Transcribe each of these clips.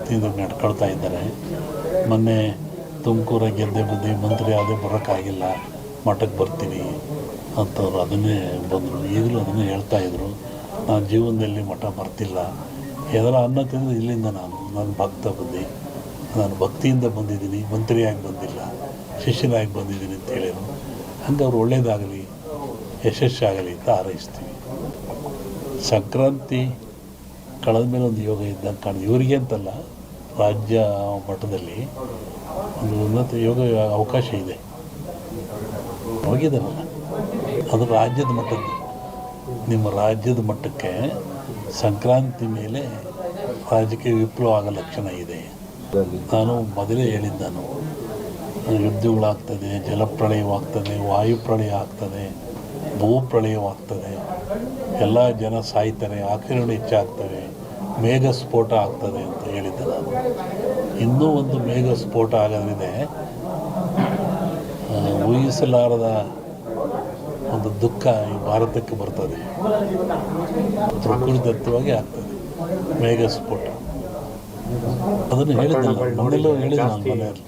ಭಕ್ತಿಯಿಂದ ನಡ್ಕೊಳ್ತಾ ಇದ್ದಾರೆ. ಮೊನ್ನೆ ತುಮಕೂರಾಗ ಗೆದ್ದೆ ಬಂದು ಮಂತ್ರಿ ಆದೇ ಬರೋಕ್ಕಾಗಿಲ್ಲ, ಮಠಕ್ಕೆ ಬರ್ತೀನಿ ಅಂತವ್ರು ಅದನ್ನೇ ಬಂದರು. ಈಗಲೂ ಅದನ್ನೇ ಹೇಳ್ತಾಯಿದ್ರು, ನಾನು ಜೀವನದಲ್ಲಿ ಮಠ ಬರ್ತಿಲ್ಲ, ಎದರ ಅನ್ನ ತಿಂದು ಇಲ್ಲಿಂದ ನಾನು ಭಕ್ತ ಬಂದು ನಾನು ಭಕ್ತಿಯಿಂದ ಬಂದಿದ್ದೀನಿ, ಮಂತ್ರಿಯಾಗಿ ಬಂದಿಲ್ಲ, ಶಿಷ್ಯನಾಗಿ ಬಂದಿದ್ದೀನಿ ಅಂತ ಹೇಳಿದರು. ಹಂಗೆ ಅವ್ರು ಒಳ್ಳೆಯದಾಗಲಿ, ಯಶಸ್ಸಾಗಲಿ ಅಂತ ಹಾರೈಸ್ತೀವಿ. ಸಂಕ್ರಾಂತಿ ಕಳೆದ ಮೇಲೆ ಒಂದು ಯೋಗ ಇದ್ದಂಗೆ ಕಾಣಿದೆ. ಇವರಿಗೆ ಅಂತಲ್ಲ, ರಾಜ್ಯ ಮಟ್ಟದಲ್ಲಿ ಒಂದು ಉನ್ನತ ಯೋಗ ಅವಕಾಶ ಇದೆ. ಹೋಗಿದ್ದಾರಲ್ಲ, ಅದು ರಾಜ್ಯದ ಮಟ್ಟದ್ದು. ನಿಮ್ಮ ರಾಜ್ಯದ ಮಟ್ಟಕ್ಕೆ ಸಂಕ್ರಾಂತಿ ಮೇಲೆ ರಾಜಕೀಯ ವಿಪ್ಲವ ಆಗೋ ಲಕ್ಷಣ ಇದೆ. ನಾನು ಮೊದಲೇ ಹೇಳಿದ್ದು, ಯುದ್ಧಗಳಾಗ್ತದೆ, ಜಲಪ್ರಳಯವಾಗ್ತದೆ, ವಾಯುಪ್ರಳಯ ಆಗ್ತದೆ, ಭೂಪ್ರಳಯವಾಗ್ತದೆ, ಎಲ್ಲ ಜನ ಸಾಯ್ತಾರೆ, ಆಕ್ರಮಣ ಹೆಚ್ಚಾಗ್ತವೆ, ಮೇಘ ಸ್ಫೋಟ ಆಗ್ತದೆ ಅಂತ ಹೇಳಿದ್ದೆ ನಾನು. ಇನ್ನೂ ಒಂದು ಮೇಘ ಸ್ಫೋಟ ಆಗೋದ್ರಿಂದ ಊಹಿಸಲಾರದ ಒಂದು ದುಃಖ ಈ ಭಾರತಕ್ಕೆ ಬರ್ತದೆ. ಪ್ರಕೃತಿದತ್ತವಾಗಿ ಆಗ್ತದೆ ಮೇಘ ಸ್ಫೋಟ. ಅದನ್ನು ಹೇಳಿದ್ದಲ್ಲ, ಮೊದಲು ಹೇಳಿದ ನಾನು ಮನೆಯಲ್ಲಿ.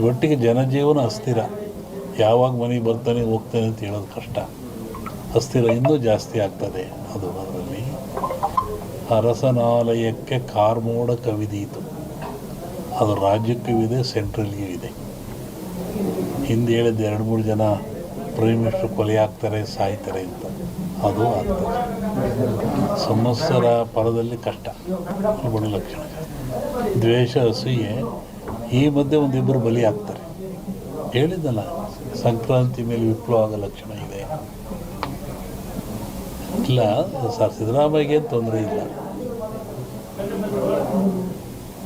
ಒಟ್ಟಿಗೆ ಜನಜೀವನ ಅಸ್ಥಿರ, ಯಾವಾಗ ಮನೆಗೆ ಬರ್ತಾನೆ ಹೋಗ್ತಾನೆ ಅಂತ ಹೇಳೋದು ಕಷ್ಟ. ಅಸ್ಥಿರ ಇನ್ನೂ ಜಾಸ್ತಿ ಆಗ್ತದೆ. ಅದು ಅದರಲ್ಲಿ ಅರಸನಾಲಯಕ್ಕೆ ಕಾರ್ಮೋಡ ಕವಿದೀತು. ಅದು ರಾಜ್ಯಕ್ಕೂ ಇದೆ, ಸೆಂಟ್ರಲ್ಗೂ ಇದೆ. ಹಿಂದೆ ಹೇಳಿದ್ದು 2-3 ಜನ ಪ್ರೈಮ್ ಮಿನಿಸ್ಟರ್ ಕೊಲೆ ಆಗ್ತಾರೆ, ಸಾಯ್ತಾರೆ ಅಂತ. ಅದು ಆಗ್ತದೆ. ಸಂವತ್ಸರ ಪರದಲ್ಲಿ ಕಷ್ಟ, ಬಡ ಲಕ್ಷಣ. ದ್ವೇಷ, ಅಸೂಯೆ, ಈ ಮಧ್ಯೆ ಒಂದಿಬ್ಬರು ಬಲಿ ಆಗ್ತಾರೆ. ಹೇಳಿದ್ದಲ್ಲ, ಸಂಕ್ರಾಂತಿ ಮೇಲೆ ವಿಪ್ಲವ ಆಗೋ ಲಕ್ಷಣ ಇದೆ. ಇಲ್ಲ ಸರ್, ಸಿದ್ದರಾಮಯ್ಯಗೆ ತೊಂದರೆ ಇಲ್ಲ.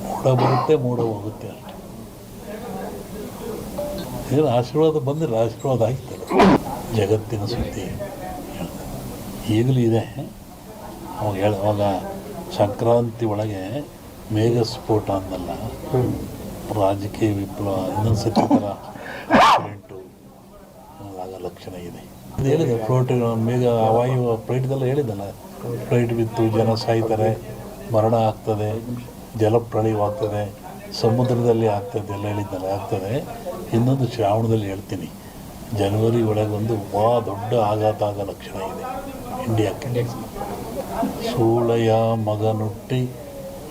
ಮೂಡ ಬರುತ್ತೆ, ಮೂಡ ಹೋಗುತ್ತೆ ಅಷ್ಟೆ. ಏನು ಆಶೀರ್ವಾದ ಬಂದರೆ ಆಶೀರ್ವಾದ ಆಗ್ತದೆ. ಜಗತ್ತಿನ ಸುದ್ದಿ ಈಗಲೂ ಇದೆ. ಅವಾಗ ಸಂಕ್ರಾಂತಿ ಒಳಗೆ ಮೇಘ ಸ್ಫೋಟ ಅಂದಲ್ಲ, ರಾಜಕೀಯ ವಿಪ್ಲವ ಇನ್ನೊಂದು ಸತಿ ಥರ ಆಕ್ಸಿಡೆಂಟು ಆಗೋ ಲಕ್ಷಣ ಇದೆ. ಅದು ಹೇಳಿದೆ, ಫ್ಲೋಟ್ ಮೇಘ ವಾಯು ಫ್ಲೈಟ್ದೆಲ್ಲ ಹೇಳಿದ್ದಲ್ಲ, ಫ್ಲೈಟ್ ಬಿತ್ತು, ಜನ ಸಾಯ್ತಾರೆ, ಮರಣ ಆಗ್ತದೆ, ಜಲಪ್ರಳಯವಾಗ್ತದೆ, ಸಮುದ್ರದಲ್ಲಿ ಆಗ್ತದೆ ಎಲ್ಲ ಹೇಳಿದ್ದಲ್ಲ, ಆಗ್ತದೆ. ಇನ್ನೊಂದು ಶ್ರಾವಣದಲ್ಲಿ ಹೇಳ್ತೀನಿ, ಜನವರಿ ಒಳಗೊಂದು ದೊಡ್ಡ ಆಘಾತ ಆಗೋ ಲಕ್ಷಣ ಇದೆ ಇಂಡಿಯಾಕ್ಕೆ. ಸೂಳೆಯ ಮಗನುಟ್ಟಿ,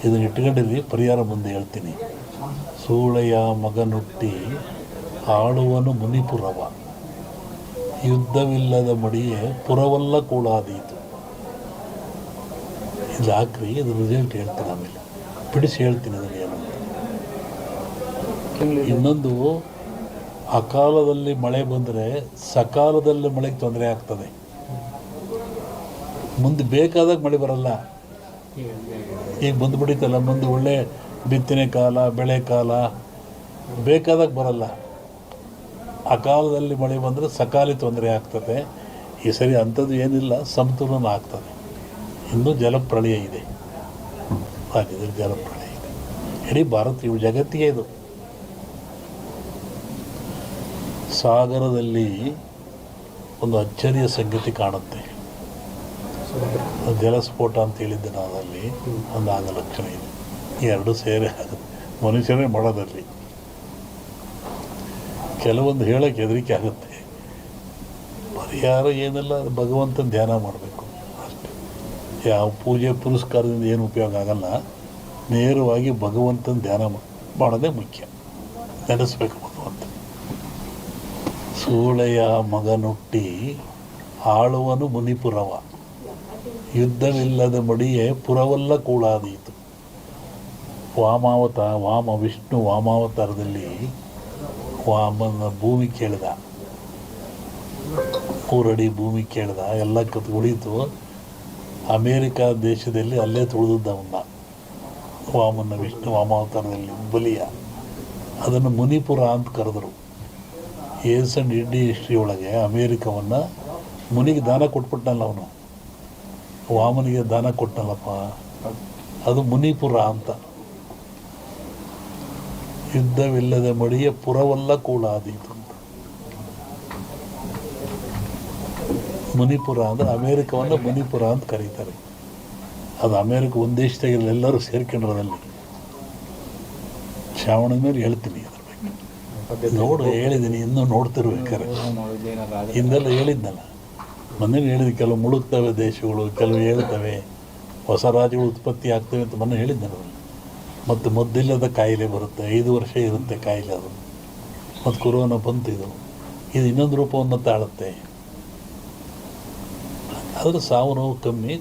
ಇದನ್ನು ಇಟ್ಕೊಂಡಿರಲಿ, ಪರಿಹಾರ ಮುಂದೆ ಹೇಳ್ತೀನಿ. ಸೂಳೆಯ ಮಗನುಟ್ಟಿ ಆಳುವನು ಮುನಿಪುರವ, ಯುದ್ಧವಿಲ್ಲದ ಮಡಿಯೇ ಪುರವಲ್ಲ ಕೂಳಾದೀತು. ಇದು ಹಾಕ್ರಿ, ಇದು ರಿಸಲ್ಟ್ ಹೇಳ್ತೀನಿ, ಆಮೇಲೆ ಬಿಡಿಸಿ ಹೇಳ್ತೀನಿ ಅದನ್ನು ಏನು ಅಂತ. ಇನ್ನೊಂದು, ಅಕಾಲದಲ್ಲಿ ಮಳೆ ಬಂದರೆ ಸಕಾಲದಲ್ಲಿ ಮಳೆಗೆ ತೊಂದರೆ ಆಗ್ತದೆ. ಮುಂದೆ ಬೇಕಾದಾಗ ಮಳೆ ಬರಲ್ಲ. ಈಗ ಬಂದುಬಿಡಿತಲ್ಲ, ಮುಂದೆ ಒಳ್ಳೆ ಬಿತ್ತನೆ ಕಾಲ, ಬೆಳೆ ಕಾಲ, ಬೇಕಾದಾಗ ಬರಲ್ಲ. ಅಕಾಲದಲ್ಲಿ ಮಳೆ ಬಂದರೆ ಸಕಾಲಿ ತೊಂದರೆ ಆಗ್ತದೆ. ಈ ಸರಿ ಅಂಥದ್ದು ಏನಿಲ್ಲ, ಸಮತೋಲನ ಆಗ್ತದೆ. ಇನ್ನೂ ಜಲಪ್ರಳಯ ಇದೆ, ರಾಜ್ಯದಲ್ಲಿ ಜಲಪ್ರಳಯ ಇದೆ. ಇಡೀ ಭಾರತ, ಇವು ಜಗತ್ತಿಗೆ ಇದು. ಸಾಗರದಲ್ಲಿ ಒಂದು ಅಚ್ಚರಿಯ ಸಂಗತಿ ಕಾಣುತ್ತೆ. ಜಲಸ್ಫೋಟ ಅಂತ ಹೇಳಿದ್ದೆ ನಾನು, ಅಲ್ಲಿ ಒಂದು ಆಗ ಲಕ್ಷಣ ಇದೆ. ಎರಡು ಸೇರಿ ಆಗುತ್ತೆ, ಮನುಷ್ಯನೇ ಮಾಡೋದಲ್ಲಿ. ಕೆಲವೊಂದು ಹೇಳೋಕ್ಕೆ ಹೆದರಿಕೆ ಆಗುತ್ತೆ. ಪರಿಹಾರ ಏನೆಲ್ಲ, ಭಗವಂತನ ಧ್ಯಾನ ಮಾಡಬೇಕು ಅಷ್ಟೇ. ಯಾವ ಪೂಜೆ ಪುರಸ್ಕಾರದಿಂದ ಏನು ಉಪಯೋಗ ಆಗಲ್ಲ. ನೇರವಾಗಿ ಭಗವಂತನ ಧ್ಯಾನ ಮಾಡೋದೇ ಮುಖ್ಯ. ನೆನೆಸ್ಬೇಕು ಭಗವಂತ. ಸೂಳೆಯ ಮಗನುಟ್ಟಿ ಆಳುವನು ಮುನಿಪುರವ, ಯುದ್ಧವಿಲ್ಲದ ಮಡಿಯೇ ಪುರವಲ್ಲ ಕೂಳಾದೀತು. ವಿಷ್ಣು ವಾಮಾವತಾರದಲ್ಲಿ ವಾಮನ ಭೂಮಿ ಕೇಳಿದ, 3 ಅಡಿ ಭೂಮಿ ಕೇಳಿದ, ಎಲ್ಲ ಉಳಿತು. ಅಮೇರಿಕಾ ದೇಶದಲ್ಲಿ ಅಲ್ಲೇ ತುಳಿದವನ್ನ ವಾಮನ ವಿಷ್ಣು ವಾಮಾವತಾರದಲ್ಲಿ ಬಲಿಯ. ಅದನ್ನು ಮುನಿಪುರ ಅಂತ ಕರೆದರು. ಇಡೀ ಹಿಸ್ಟ್ರಿ ಒಳಗೆ ಅಮೇರಿಕವನ್ನು ಮುನಿಗೆ ದಾನ ಕೊಟ್ಬಿಟ್ಟನಲ್ಲ ಅವನು, ವಾಮನಿಗೆ ದಾನ ಕೊಟ್ಟನಲ್ಲಪ್ಪ, ಅದು ಮುನಿಪುರ ಅಂತ. ಯುದ್ಧವಿಲ್ಲದ ಮಡಿಯ ಪುರವಲ್ಲ ಕೂಳಾದೀತು ಅಂತ. ಮುನಿಪುರ ಅಂದರೆ ಅಮೇರಿಕವನ್ನು ಮುನಿಪುರ ಅಂತ ಕರೀತಾರೆ. ಅದು ಅಮೇರಿಕ ಒಂದು ದೇಶದಾಗೆಲ್ಲ ಎಲ್ಲರೂ ಸೇರ್ಕೊಂಡ್ರದಲ್ಲಿ. ಶ್ರಾವಣದ ಮೇಲೆ ಹೇಳ್ತೀನಿ ಅದ್ರ ಬಗ್ಗೆ. ನೋಡು ಹೇಳಿದ್ದೀನಿ, ಇನ್ನೂ ನೋಡ್ತಿರ್ಬೇಕಾರೆ. ಹಿಂದೆಲ್ಲ ಹೇಳಿದ್ನಲ್ಲ, ಮೊನ್ನೆ ಹೇಳಿದ ಕೆಲವು ಮುಳುಗ್ತವೆ ದೇಶಗಳು, ಕೆಲವು ಹೇಳ್ತವೆ, ಹೊಸ ರಾಜ್ಯಗಳು ಉತ್ಪತ್ತಿ ಆಗ್ತವೆ ಅಂತ ಮೊನ್ನೆ ಹೇಳಿದ್ನಲ್ಲ. ಮತ್ತು ಮದ್ದಿಲ್ಲದ ಕಾಯಿಲೆ ಬರುತ್ತೆ, 5 ವರ್ಷ ಇರುತ್ತೆ ಕಾಯಿಲೆ ಅದು. ಮತ್ತು ಕೊರೋನಾ ಬಂತು, ಇದು ಇನ್ನೊಂದು ರೂಪವನ್ನು ತಾಳುತ್ತೆ. ಆದರೆ ಸಾವು ನೋವು ಕಮ್ಮಿ,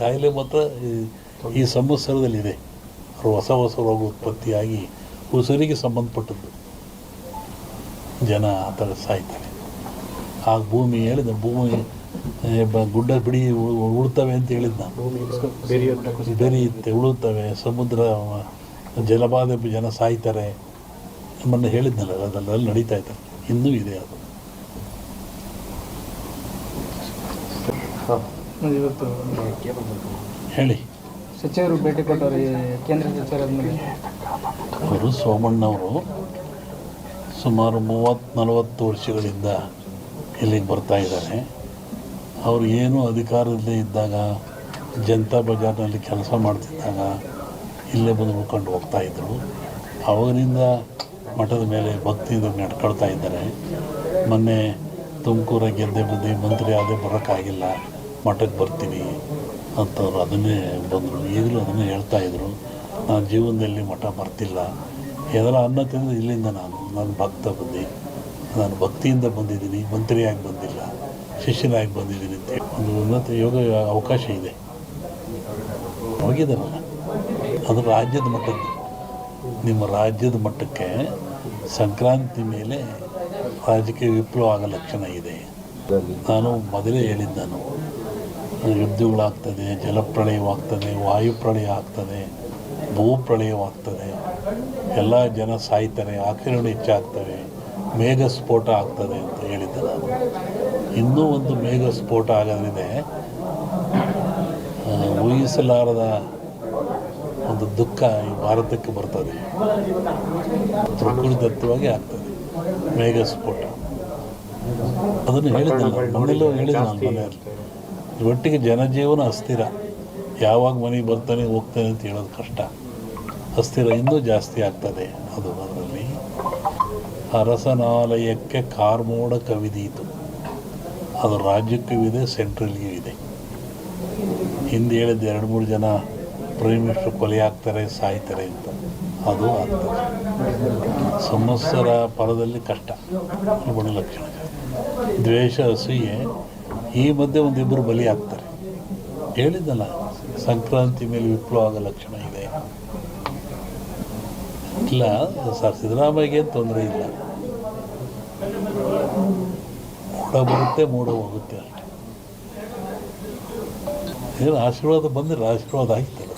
ಕಾಯಿಲೆ ಮಾತ್ರ ಈ ಸಂವತ್ಸರದಲ್ಲಿದೆ. ಹೊಸ ರೋಗ ಉತ್ಪತ್ತಿಯಾಗಿ ಉಸಿರಿಗೆ ಸಂಬಂಧಪಟ್ಟದ್ದು ಜನ ಆ ಥರ ಸಾಯ್ತಾರೆ. ಆಗ ಭೂಮಿ ಹೇಳಿದ, ಭೂಮಿ ಗುಡ್ಡ ಬಿಡಿ ಉಳ್ತವೆ ಅಂತ ಹೇಳಿದ್ದು ನಾನು. ಬೆರೆಯುತ್ತೆ, ಉಳುತ್ತವೆ, ಸಮುದ್ರ ಜಲಬಾಧೆ ಜನ ಸಾಯ್ತಾರೆ ನಮ್ಮನ್ನು ಹೇಳಿದ್ನಲ್ಲ, ಅದೆಲ್ಲ ನಡೀತಾ ಇದ್ದಾರೆ, ಇನ್ನೂ ಇದೆ ಅದು. ಇವತ್ತು ಹೇಳಿ. ಸಚಿವರು ಭೇಟಿ ಕೊಟ್ಟವರು ಕೇಂದ್ರ ಸಚಿವರಾದ್ಮೇಲೆ ಅವರು ಸೋಮಣ್ಣವರು ಸುಮಾರು 30-40 ವರ್ಷಗಳಿಂದ ಇಲ್ಲಿಗೆ ಬರ್ತಾ ಇದ್ದಾರೆ. ಅವರು ಏನು ಅಧಿಕಾರದಲ್ಲೇ ಇದ್ದಾಗ, ಜನತಾ ಬಜಾರ್ನಲ್ಲಿ ಕೆಲಸ ಮಾಡ್ತಿದ್ದಾಗ ಇಲ್ಲೇ ಬಂದು ಉಳ್ಕೊಂಡು ಹೋಗ್ತಾಯಿದ್ರು. ಅವರಿಂದ ಮಠದ ಮೇಲೆ ಭಕ್ತಿಯಿಂದ ನಡ್ಕೊಳ್ತಾ ಇದ್ದಾರೆ. ಮೊನ್ನೆ ತುಮಕೂರ ಗೆದ್ದೆ ಮಂತ್ರಿ ಆದೇ ಬರೋಕ್ಕಾಗಿಲ್ಲ, ಮಠಕ್ಕೆ ಬರ್ತೀನಿ ಅಂತವ್ರು ಅದನ್ನೇ ಬಂದರು. ಈಗಲೂ ಅದನ್ನೇ ಹೇಳ್ತಾಯಿದ್ರು, ನಾನು ಜೀವನದಲ್ಲಿ ಮಠ ಬರ್ತಿಲ್ಲ, ಏನಾರ ಅನ್ನ ತಿಂದು ಇಲ್ಲಿಂದ ನಾನು ಭಕ್ತ ಬಂದು, ನಾನು ಭಕ್ತಿಯಿಂದ ಬಂದಿದ್ದೀನಿ, ಮಂತ್ರಿಯಾಗಿ ಬಂದಿಲ್ಲ, ಶಿಷ್ಯನಾಗಿ ಬಂದಿದ್ದೀನಿ ಅಂತ ಒಂದು ಉನ್ನತ ಯೋಗ ಅವಕಾಶ ಇದೆ. ಹೋಗಿದ್ದಾರಲ್ಲ, ಅದು ರಾಜ್ಯದ ಮಟ್ಟದ್ದು. ನಿಮ್ಮ ರಾಜ್ಯದ ಮಟ್ಟಕ್ಕೆ ಸಂಕ್ರಾಂತಿ ಮೇಲೆ ರಾಜಕೀಯ ವಿಪ್ಲವ ಆಗೋ ಲಕ್ಷಣ ಇದೆ. ನಾನು ಮೊದಲೇ ಹೇಳಿದ್ದೆ, ಯುದ್ಧಗಳಾಗ್ತದೆ, ಜಲಪ್ರಳಯವಾಗ್ತದೆ, ವಾಯುಪ್ರಳಯ ಆಗ್ತದೆ, ಭೂಪ್ರಳಯವಾಗ್ತದೆ, ಎಲ್ಲ ಜನ ಸಾಯ್ತಾರೆ, ಆಕ್ರಮಣ ಹೆಚ್ಚಾಗ್ತವೆ, ಮೇಘ ಸ್ಫೋಟ ಆಗ್ತದೆ ಅಂತ ಹೇಳಿದ್ದೆ ನಾನು. ಇನ್ನೂ ಒಂದು ಮೇಘ ಸ್ಫೋಟ ಆಗೋದ್ರಿಂದ ಊಹಿಸಲಾರದ ಒಂದು ದುಃಖ ಈ ಭಾರತಕ್ಕೆ ಬರ್ತದೆ. ಪ್ರಕೃತಿದತ್ತವಾಗಿ ಆಗ್ತದೆ ಮೇಘ ಸ್ಫೋಟ. ಅದನ್ನು ಹೇಳಿದ್ದಲ್ಲ, ಮೊನ್ನೆಲ್ಲೂ ಹೇಳಿದ್ದೆ ನಾನು ಮನೆಯಲ್ಲಿ. ಒಟ್ಟಿಗೆ ಜನಜೀವನ ಅಸ್ಥಿರ, ಯಾವಾಗ ಮನೆಗೆ ಬರ್ತಾನೆ ಹೋಗ್ತಾನೆ ಅಂತ ಹೇಳೋದು ಕಷ್ಟ. ಅಸ್ಥಿರ ಇನ್ನೂ ಜಾಸ್ತಿ ಆಗ್ತದೆ. ಅದರಲ್ಲಿ ಅರಸನಾಲಯಕ್ಕೆ ಕಾರ್ಮೋಡ ಕವಿದೀತು, ಅದು ರಾಜ್ಯಕ್ಕೂ ಇದೆ, ಸೆಂಟ್ರಲ್ಗೂ ಇದೆ. ಹಿಂದೆ ಹೇಳಿದ್ದು 2-3 ಜನ ಪ್ರೈಮ್ ಮಿನಿಸ್ಟರ್ ಕೊಲೆ ಆಗ್ತಾರೆ, ಸಾಯ್ತಾರೆ ಅಂತ, ಅದು ಆಗ್ತದೆ. ಸಂವತ್ಸರ ಪರದಲ್ಲಿ ಕಷ್ಟ, ಬಡ ಲಕ್ಷಣ. ದ್ವೇಷ, ಅಸೂಯೆ, ಈ ಮಧ್ಯೆ ಒಂದಿಬ್ಬರು ಬಲಿ ಆಗ್ತಾರೆ. ಹೇಳಿದ್ದಲ್ಲ, ಸಂಕ್ರಾಂತಿ ಮೇಲೆ ವಿಪ್ಲವ ಆಗೋ ಲಕ್ಷಣ ಇದೆ. ಇಲ್ಲ ಸರ್, ಸಿದ್ದರಾಮಯ್ಯಗೆ ತೊಂದರೆ ಇಲ್ಲ, ಮೂಡ ಬರುತ್ತೆ, ಮೂಡ ಹೋಗುತ್ತೆ ಅಷ್ಟೇ. ಏನು ಆಶೀರ್ವಾದ ಬಂದರೆ ಆಶೀರ್ವಾದ ಆಗ್ತದೆ.